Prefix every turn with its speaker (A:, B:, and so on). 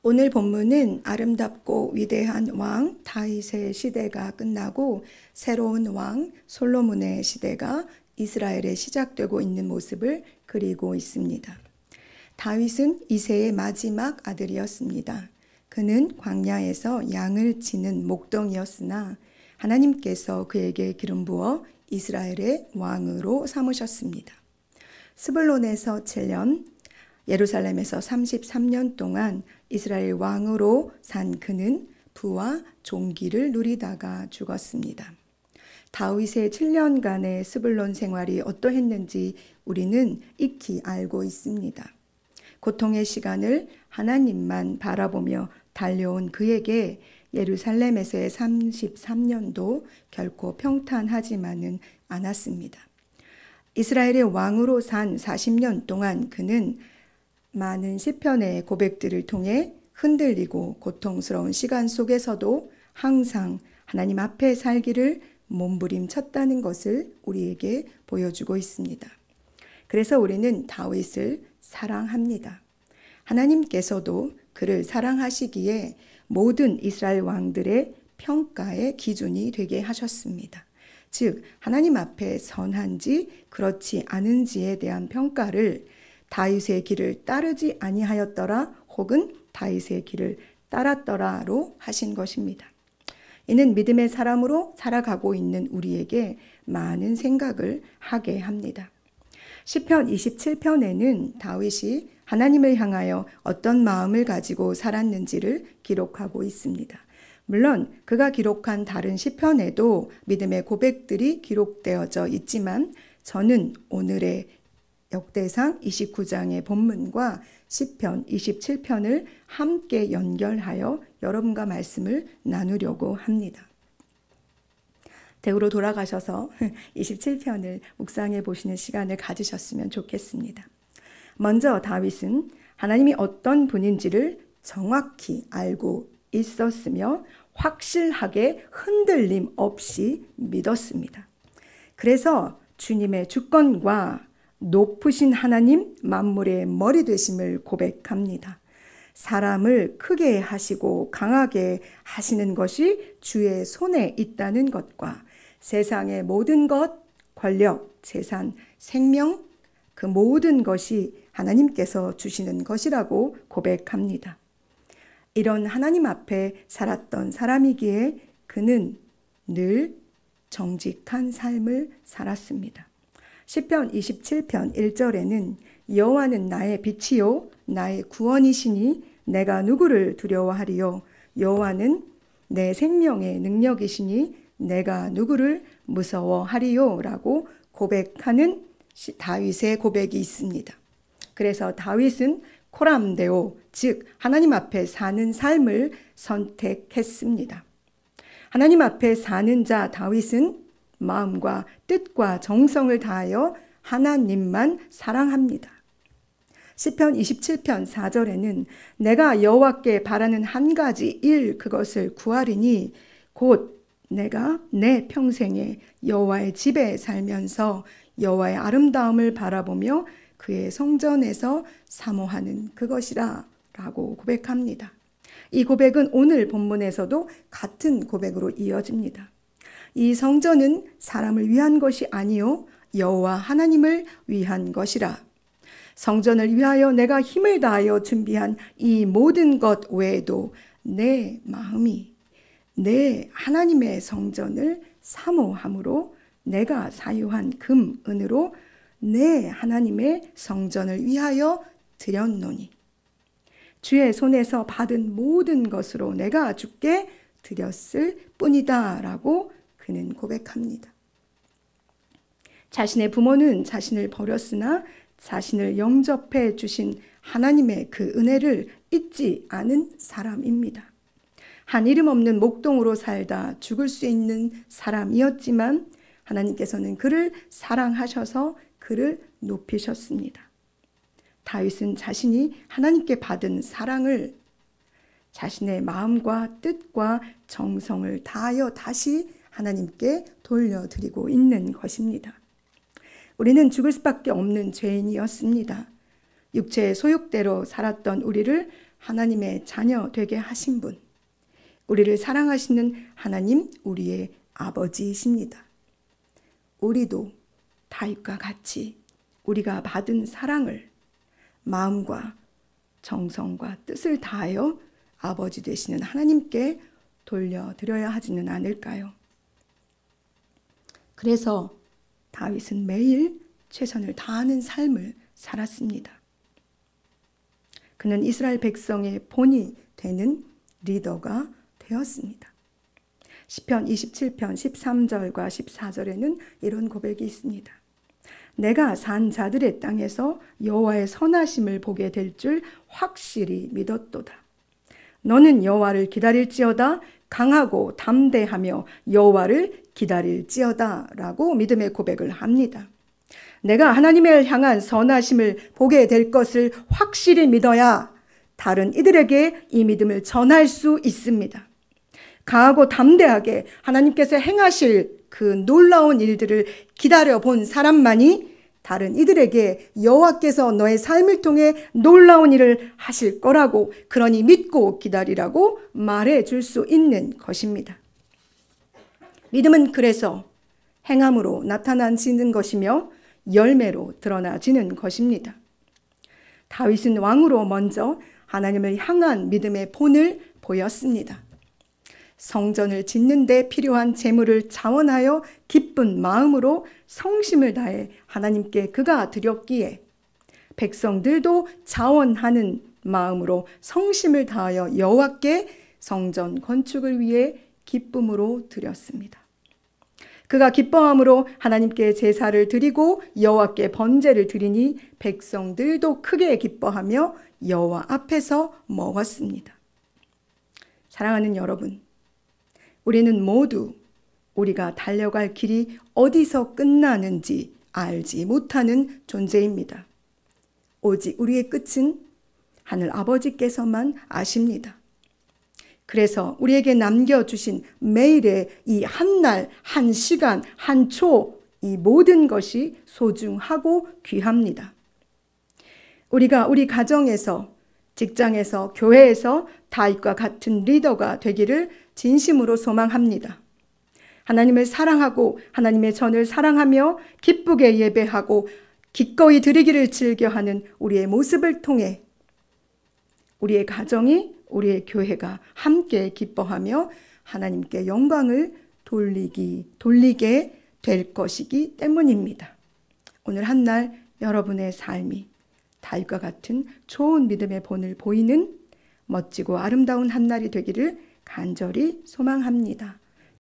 A: 오늘 본문은 아름답고 위대한 왕 다윗의 시대가 끝나고 새로운 왕 솔로몬의 시대가 이스라엘에 시작되고 있는 모습을 그리고 있습니다. 다윗은 이새의 마지막 아들이었습니다. 그는 광야에서 양을 치는 목동이었으나 하나님께서 그에게 기름 부어 이스라엘의 왕으로 삼으셨습니다. 스불론에서 7년, 예루살렘에서 33년 동안 이스라엘 왕으로 산 그는 부와 존귀를 누리다가 죽었습니다. 다윗의 7년간의 스불론 생활이 어떠했는지 우리는 익히 알고 있습니다. 고통의 시간을 하나님만 바라보며 달려온 그에게 예루살렘에서의 33년도 결코 평탄하지만은 않았습니다. 이스라엘의 왕으로 산 40년 동안 그는 많은 시편의 고백들을 통해 흔들리고 고통스러운 시간 속에서도 항상 하나님 앞에 살기를 몸부림쳤다는 것을 우리에게 보여주고 있습니다. 그래서 우리는 다윗을 사랑합니다. 하나님께서도 그를 사랑하시기에 모든 이스라엘 왕들의 평가의 기준이 되게 하셨습니다. 즉 하나님 앞에 선한지 그렇지 않은지에 대한 평가를 다윗의 길을 따르지 아니하였더라 혹은 다윗의 길을 따랐더라로 하신 것입니다. 이는 믿음의 사람으로 살아가고 있는 우리에게 많은 생각을 하게 합니다. 시편 27편에는 다윗이 하나님을 향하여 어떤 마음을 가지고 살았는지를 기록하고 있습니다. 물론 그가 기록한 다른 시편에도 믿음의 고백들이 기록되어져 있지만 저는 오늘의 역대상 29장의 본문과 시편 27편을 함께 연결하여 여러분과 말씀을 나누려고 합니다. 댁으로 돌아가셔서 27편을 묵상해 보시는 시간을 가지셨으면 좋겠습니다. 먼저 다윗은 하나님이 어떤 분인지를 정확히 알고 있었으며 확실하게 흔들림 없이 믿었습니다. 그래서 주님의 주권과 높으신 하나님 만물의 머리 되심을 고백합니다. 사람을 크게 하시고 강하게 하시는 것이 주의 손에 있다는 것과 세상의 모든 것, 권력, 재산, 생명, 그 모든 것이 하나님께서 주시는 것이라고 고백합니다. 이런 하나님 앞에 살았던 사람이기에 그는 늘 정직한 삶을 살았습니다. 시편 27편 1절에는 여호와는 나의 빛이요 나의 구원이시니 내가 누구를 두려워하리요 여호와는 내 생명의 능력이시니 내가 누구를 무서워하리요 라고 고백하는 다윗의 고백이 있습니다. 그래서 다윗은 코람데오 즉 하나님 앞에 사는 삶을 선택했습니다. 하나님 앞에 사는 자 다윗은 마음과 뜻과 정성을 다하여 하나님만 사랑합니다. 시편 27편 4절에는 내가 여호와께 바라는 한 가지 일 그것을 구하리니 곧 내가 내 평생에 여호와의 집에 살면서 여호와의 아름다움을 바라보며 그의 성전에서 사모하는 그것이라 라고 고백합니다. 이 고백은 오늘 본문에서도 같은 고백으로 이어집니다. 이 성전은 사람을 위한 것이 아니요 여호와 하나님을 위한 것이라. 성전을 위하여 내가 힘을 다하여 준비한 이 모든 것 외에도 내 마음이 내 하나님의 성전을 사모함으로 내가 사유한 금, 은으로 내 하나님의 성전을 위하여 드렸노니 주의 손에서 받은 모든 것으로 내가 주께 드렸을 뿐이다 라고 그는 고백합니다. 자신의 부모는 자신을 버렸으나 자신을 영접해 주신 하나님의 그 은혜를 잊지 않은 사람입니다. 한 이름 없는 목동으로 살다 죽을 수 있는 사람이었지만 하나님께서는 그를 사랑하셔서 그를 높이셨습니다. 다윗은 자신이 하나님께 받은 사랑을 자신의 마음과 뜻과 정성을 다하여 다시 하나님께 돌려드리고 있는 것입니다. 우리는 죽을 수밖에 없는 죄인이었습니다. 육체의 소욕대로 살았던 우리를 하나님의 자녀 되게 하신 분, 우리를 사랑하시는 하나님, 우리의 아버지이십니다. 우리도 다윗과 같이 우리가 받은 사랑을 마음과 정성과 뜻을 다하여 아버지 되시는 하나님께 돌려드려야 하지는 않을까요? 그래서 다윗은 매일 최선을 다하는 삶을 살았습니다. 그는 이스라엘 백성의 본이 되는 리더가 되었습니다. 시편 27편 13절과 14절에는 이런 고백이 있습니다. 내가 산 자들의 땅에서 여호와의 선하심을 보게 될 줄 확실히 믿었도다. 너는 여호와를 기다릴지어다. 강하고 담대하며 여호와를 기다릴지어다 라고 믿음의 고백을 합니다. 내가 하나님을 향한 선하심을 보게 될 것을 확실히 믿어야 다른 이들에게 이 믿음을 전할 수 있습니다. 강하고 담대하게 하나님께서 행하실 그 놀라운 일들을 기다려 본 사람만이 다른 이들에게 여호와께서 너의 삶을 통해 놀라운 일을 하실 거라고, 그러니 믿고 기다리라고 말해 줄 수 있는 것입니다. 믿음은 그래서 행함으로 나타나지는 것이며 열매로 드러나지는 것입니다. 다윗은 왕으로 먼저 하나님을 향한 믿음의 본을 보였습니다. 성전을 짓는 데 필요한 재물을 자원하여 기쁜 마음으로 성심을 다해 하나님께 그가 드렸기에 백성들도 자원하는 마음으로 성심을 다하여 여호와께 성전 건축을 위해 기쁨으로 드렸습니다. 그가 기뻐함으로 하나님께 제사를 드리고 여호와께 번제를 드리니 백성들도 크게 기뻐하며 여호와 앞에서 먹었습니다. 사랑하는 여러분, 우리는 모두 우리가 달려갈 길이 어디서 끝나는지 알지 못하는 존재입니다. 오직 우리의 끝은 하늘 아버지께서만 아십니다. 그래서 우리에게 남겨주신 매일의 이 한 날, 한 시간, 한 초, 이 모든 것이 소중하고 귀합니다. 우리가 우리 가정에서, 직장에서, 교회에서 다윗과 같은 리더가 되기를 진심으로 소망합니다. 하나님을 사랑하고 하나님의 전을 사랑하며 기쁘게 예배하고 기꺼이 드리기를 즐겨하는 우리의 모습을 통해 우리의 가정이, 우리의 교회가 함께 기뻐하며 하나님께 영광을 돌리게 될 것이기 때문입니다. 오늘 한 날 여러분의 삶이 다윗과 같은 좋은 믿음의 본을 보이는 멋지고 아름다운 한 날이 되기를 간절히 소망합니다.